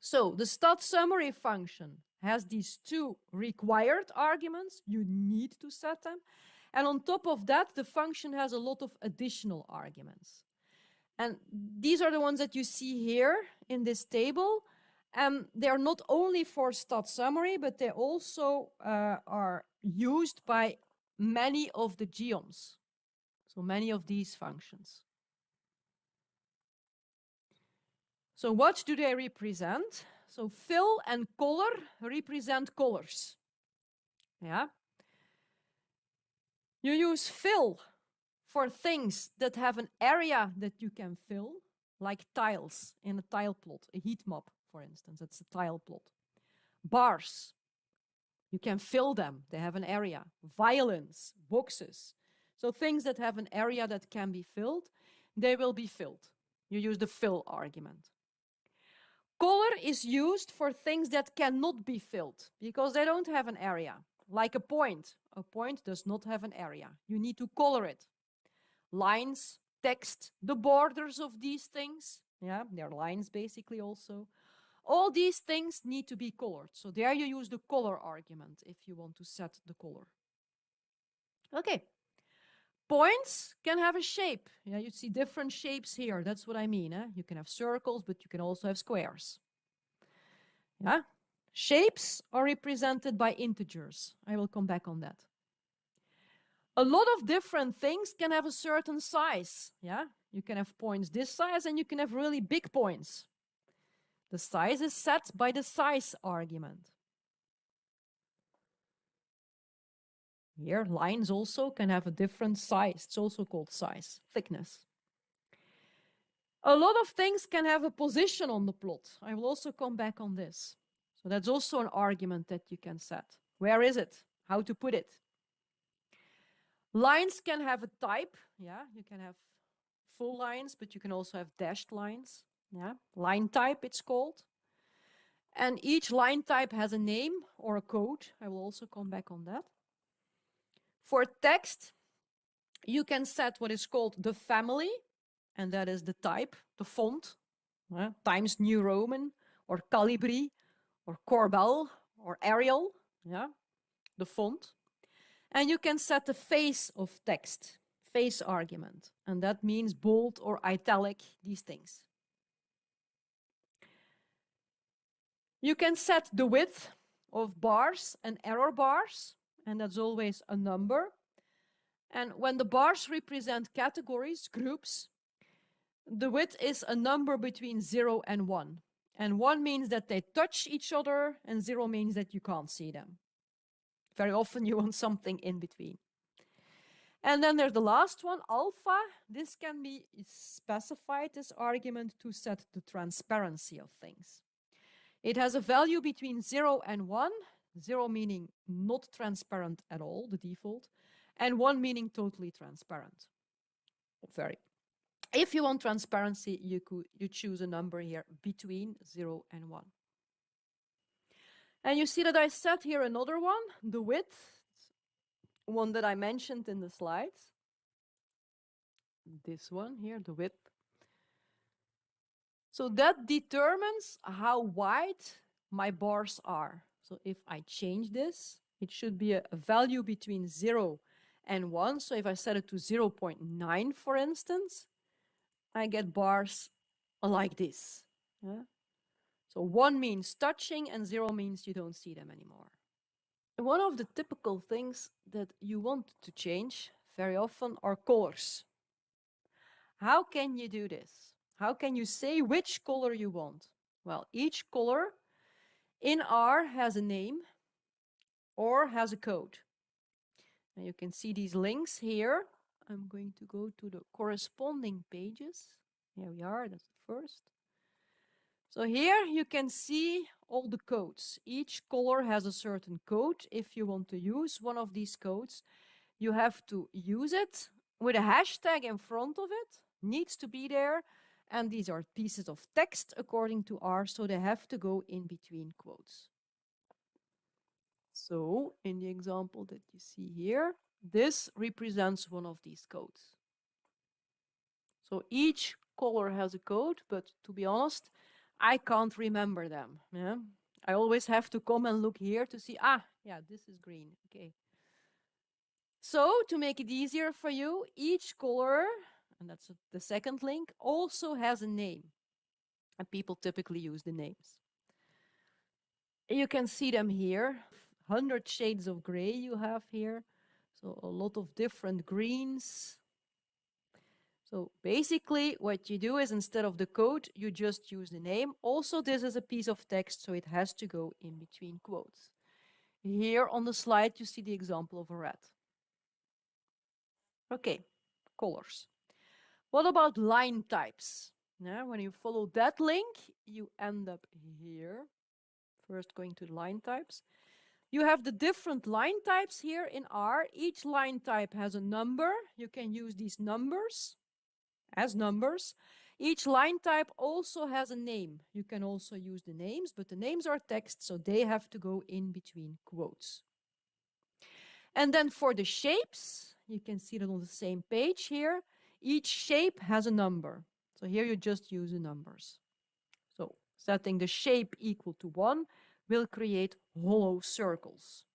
So the stat summary function has these two required arguments. You need to set them. And on top of that, the function has a lot of additional arguments. And these are the ones that you see here in this table. And they're not only for stat summary, but they also are used by many of the geoms. So many of these functions. So what do they represent? So fill and color represent colors. Yeah. You use fill for things that have an area that you can fill, like tiles in a tile plot, a heat map, for instance, that's a tile plot. Bars, you can fill them, they have an area. Violins, boxes, so things that have an area that can be filled, they will be filled. You use the fill argument. Color is used for things that cannot be filled because they don't have an area, like a point. A point does not have an area. You need to color it. Lines, text, the borders of these things, yeah, they're lines basically also. All these things need to be colored. So there you use the color argument if you want to set the color. Okay. Points can have a shape. Yeah, you see different shapes here. That's what I mean. You can have circles, but you can also have squares. Yeah. Shapes are represented by integers. I will come back on that. A lot of different things can have a certain size. Yeah. You can have points this size and you can have really big points. The size is set by the size argument. Here, lines also can have a different size. It's also called size, thickness. A lot of things can have a position on the plot. I will also come back on this. So that's also an argument that you can set. Where is it? How to put it? Lines can have a type. Yeah, you can have full lines, but you can also have dashed lines. Yeah, line type it's called. And each line type has a name or a code. I will also come back on that. For text, you can set what is called the family, and that is the type, the font, Times New Roman, or Calibri, or Corbel, or Arial, yeah, the font. And you can set the face of text, face argument, and that means bold or italic, these things. You can set the width of bars and error bars, and that's always a number. And when the bars represent categories, groups, the width is a number between 0 and 1. And 1 means that they touch each other, and 0 means that you can't see them. Very often you want something in between. And then there's the last one, alpha. This can be specified, this argument, to set the transparency of things. It has a value between 0 and 1, 0 meaning not transparent at all, the default, and 1 meaning totally transparent. Very. If you want transparency, you choose a number here between 0 and 1. And you see that I set here another one, the width, one that I mentioned in the slides. This one here, the width. So that determines how wide my bars are. So if I change this, it should be a value between 0 and 1. So if I set it to 0.9, for instance, I get bars like this. Yeah? So 1 means touching and 0 means you don't see them anymore. One of the typical things that you want to change very often are colors. How can you do this? How can you say which color you want? Well, each color in R has a name or has a code. And you can see these links here. I'm going to go to the corresponding pages. Here we are, that's the first. So here you can see all the codes. Each color has a certain code. If you want to use one of these codes, you have to use it with a hashtag in front of it. Needs to be there. And these are pieces of text according to R, so they have to go in between quotes. So in the example that you see here, this represents one of these codes. So each color has a code, but to be honest, I can't remember them. Yeah? I always have to come and look here to see, yeah, this is green. Okay. So to make it easier for you, each color, and that's the second link, also has a name. And people typically use the names. You can see them here. 100 shades of gray you have here. So a lot of different greens. So basically what you do is instead of the code, you just use the name. Also, this is a piece of text, so it has to go in between quotes. Here on the slide, you see the example of a rat. Okay, colors. What about line types? Now, when you follow that link, you end up here. First going to line types. You have the different line types here in R. Each line type has a number. You can use these numbers as numbers. Each line type also has a name. You can also use the names, but the names are text, so they have to go in between quotes. And then for the shapes, you can see that on the same page here. Each shape has a number. So here you just use the numbers. So setting the shape equal to 1 will create hollow circles.